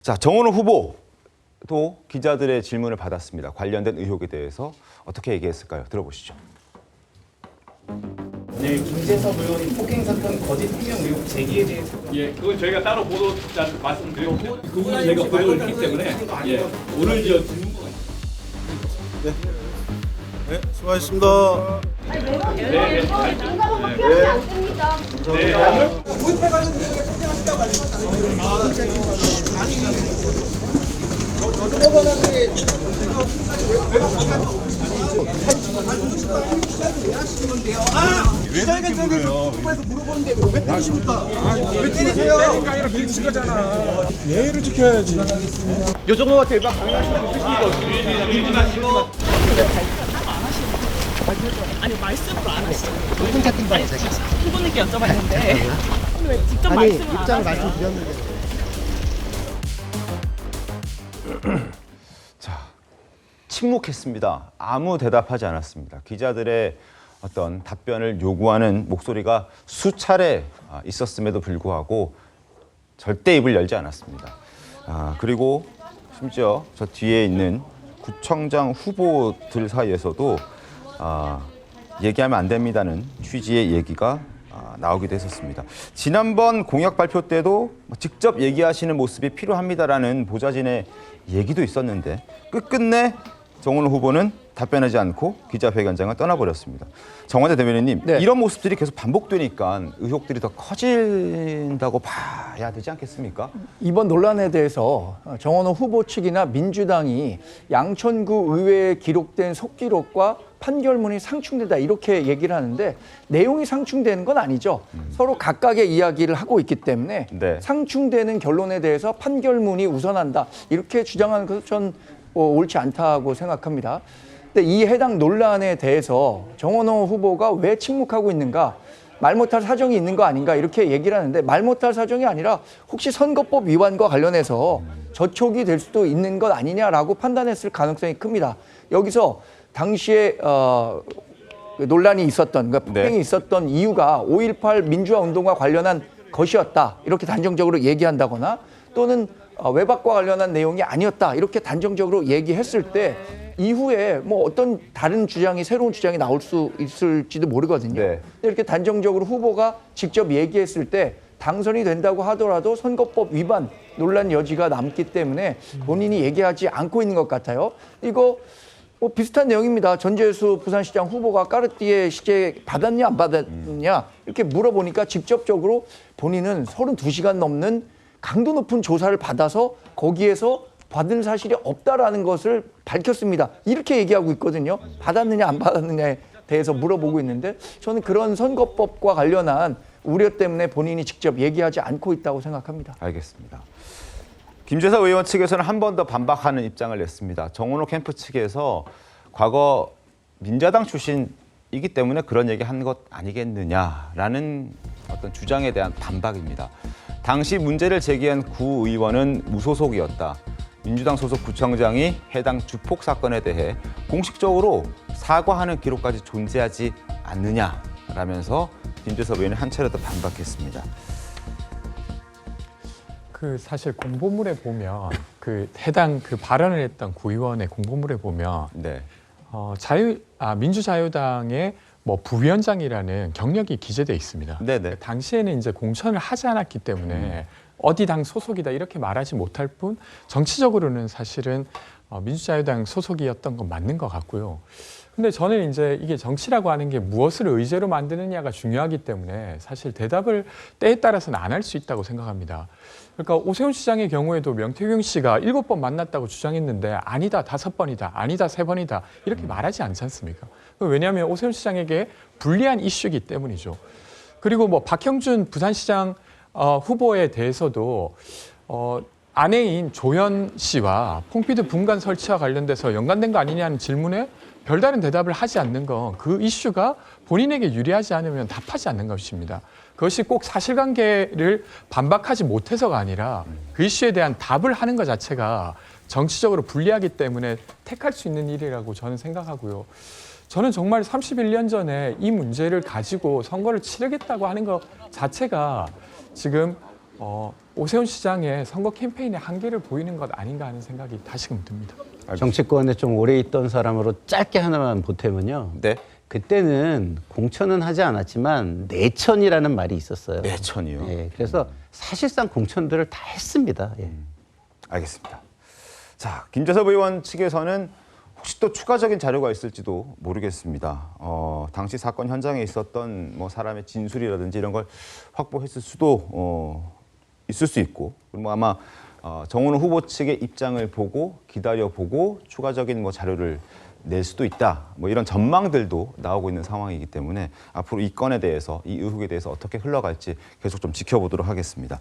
자, 정원호 후보도 기자들의 질문을 받았습니다. 관련된 의혹에 대해서 어떻게 얘기했을까요? 들어보시죠. 네, 김재섭 의원이 폭행 사건 거짓 해명 의혹 제기에 대해서 그건 저희가 따로 보도자 말씀드렸고 그분은 저희가 보도를 했기 때문에 오늘 저 질문 네, 수고하셨습니다. 기자회견장에서 후보에서 물어보는데 왜 때리십니까? 왜 때리세요? 때리니까 아니라 밀친 거잖아. 예의를 지켜야지. 요 정도가 대박 강요하시면 아니 말씀으로 안 하시죠. 무슨 채팅 방에 후보님께 여쭤봤는데 왜 직접 말씀을 안 하세요? 말씀드렸는데. 자, 침묵했습니다. 아무 대답하지 않았습니다. 기자들의 어떤 답변을 요구하는 목소리가 수차례 있었음에도 불구하고 절대 입을 열지 않았습니다. 그리고 심지어 저 뒤에 있는 구청장 후보들 사이에서도 얘기하면 안 됩니다는 취지의 얘기가 나오기도 했었습니다. 지난번 공약 발표 때도 직접 얘기하시는 모습이 필요합니다라는 보좌진의 얘기도 있었는데 끝끝내 정원호 후보는 답변하지 않고 기자회견장을 떠나버렸습니다. 정원대 대변인님, 네. 이런 모습들이 계속 반복되니까 의혹들이 더 커진다고 봐야 되지 않겠습니까? 이번 논란에 대해서 정원호 후보 측이나 민주당이 양천구 의회에 기록된 속기록과 판결문이 상충된다 이렇게 얘기를 하는데 내용이 상충되는 건 아니죠. 서로 각각의 이야기를 하고 있기 때문에 네. 상충되는 결론에 대해서 판결문이 우선한다 이렇게 주장하는 것은 전 옳지 않다고 생각합니다. 근데 이 해당 논란에 대해서 정원호 후보가 왜 침묵하고 있는가, 말 못할 사정이 있는 거 아닌가 이렇게 얘기를 하는데 말 못할 사정이 아니라 혹시 선거법 위반과 관련해서 저촉이 될 수도 있는 것 아니냐라고 판단했을 가능성이 큽니다. 여기서 당시에 논란이 있었던, 그러니까 폭행이 있었던 이유가 5.18 민주화 운동과 관련한 것이었다 이렇게 단정적으로 얘기한다거나 또는 외박과 관련한 내용이 아니었다 이렇게 단정적으로 얘기했을 때 이후에 뭐 어떤 다른 주장이 새로운 주장이 나올 수 있을지도 모르거든요. 네. 이렇게 단정적으로 후보가 직접 얘기했을 때 당선이 된다고 하더라도 선거법 위반 논란 여지가 남기 때문에 본인이 얘기하지 않고 있는 것 같아요. 이거 뭐 비슷한 내용입니다. 전재수 부산시장 후보가 까르띠에 시제 받았냐 안 받았냐 이렇게 물어보니까 직접적으로 본인은 32시간 넘는 강도 높은 조사를 받아서 거기에서 받은 사실이 없다라는 것을 밝혔습니다. 이렇게 얘기하고 있거든요. 받았느냐 안 받았느냐에 대해서 물어보고 있는데 저는 그런 선거법과 관련한 우려 때문에 본인이 직접 얘기하지 않고 있다고 생각합니다. 알겠습니다. 김재섭 의원 측에서는 한 번 더 반박하는 입장을 냈습니다. 정원호 캠프 측에서 과거 민자당 출신이기 때문에 그런 얘기 한 것 아니겠느냐라는 어떤 주장에 대한 반박입니다. 당시 문제를 제기한 구 의원은 무소속이었다. 민주당 소속 구청장이 해당 주폭 사건에 대해 공식적으로 사과하는 기록까지 존재하지 않느냐라면서 김재섭 의원이 한 차례 더 반박했습니다. 사실 공보물에 보면 해당 발언을 했던 구의원의 공보물에 보면 네. 민주자유당의 부위원장이라는 경력이 기재돼 있습니다. 네네. 당시에는 이제 공천을 하지 않았기 때문에 어디 당 소속이다 이렇게 말하지 못할 뿐 정치적으로는 사실은 민주자유당 소속이었던 건 맞는 것 같고요. 근데 저는 이제 이게 정치라고 하는 게 무엇을 의제로 만드느냐가 중요하기 때문에 사실 대답을 때에 따라서는 안 할 수 있다고 생각합니다. 그러니까 오세훈 시장의 경우에도 명태균 씨가 7번 만났다고 주장했는데 아니다 5번이다 아니다 3번이다 이렇게 말하지 않지 않습니까? 왜냐하면 오세훈 시장에게 불리한 이슈이기 때문이죠. 그리고 박형준 부산시장 후보에 대해서도 아내인 조현 씨와 퐁피드 분관 설치와 관련돼서 연관된 거 아니냐는 질문에 별다른 대답을 하지 않는 건 그 이슈가 본인에게 유리하지 않으면 답하지 않는 것입니다. 그것이 꼭 사실관계를 반박하지 못해서가 아니라 그 이슈에 대한 답을 하는 것 자체가 정치적으로 불리하기 때문에 택할 수 있는 일이라고 저는 생각하고요. 저는 정말 31년 전에 이 문제를 가지고 선거를 치르겠다고 하는 것 자체가 지금 오세훈 시장의 선거 캠페인의 한계를 보이는 것 아닌가 하는 생각이 다시금 듭니다. 정치권에 좀 오래 있던 사람으로 짧게 하나만 보태면요. 네. 그때는 공천은 하지 않았지만 내천이라는 말이 있었어요. 내천이요. 예, 그래서 사실상 공천들을 다 했습니다. 예. 알겠습니다. 자, 김재섭 의원 측에서는 혹시 또 추가적인 자료가 있을지도 모르겠습니다. 당시 사건 현장에 있었던 뭐 사람의 진술이라든지 이런 걸 확보했을 수도 있을 수 있고, 그리고 뭐 아마 정원호 후보 측의 입장을 보고 기다려보고 추가적인 뭐 자료를 낼 수도 있다. 뭐 이런 전망들도 나오고 있는 상황이기 때문에 앞으로 이 건에 대해서, 이 의혹에 대해서 어떻게 흘러갈지 계속 좀 지켜보도록 하겠습니다.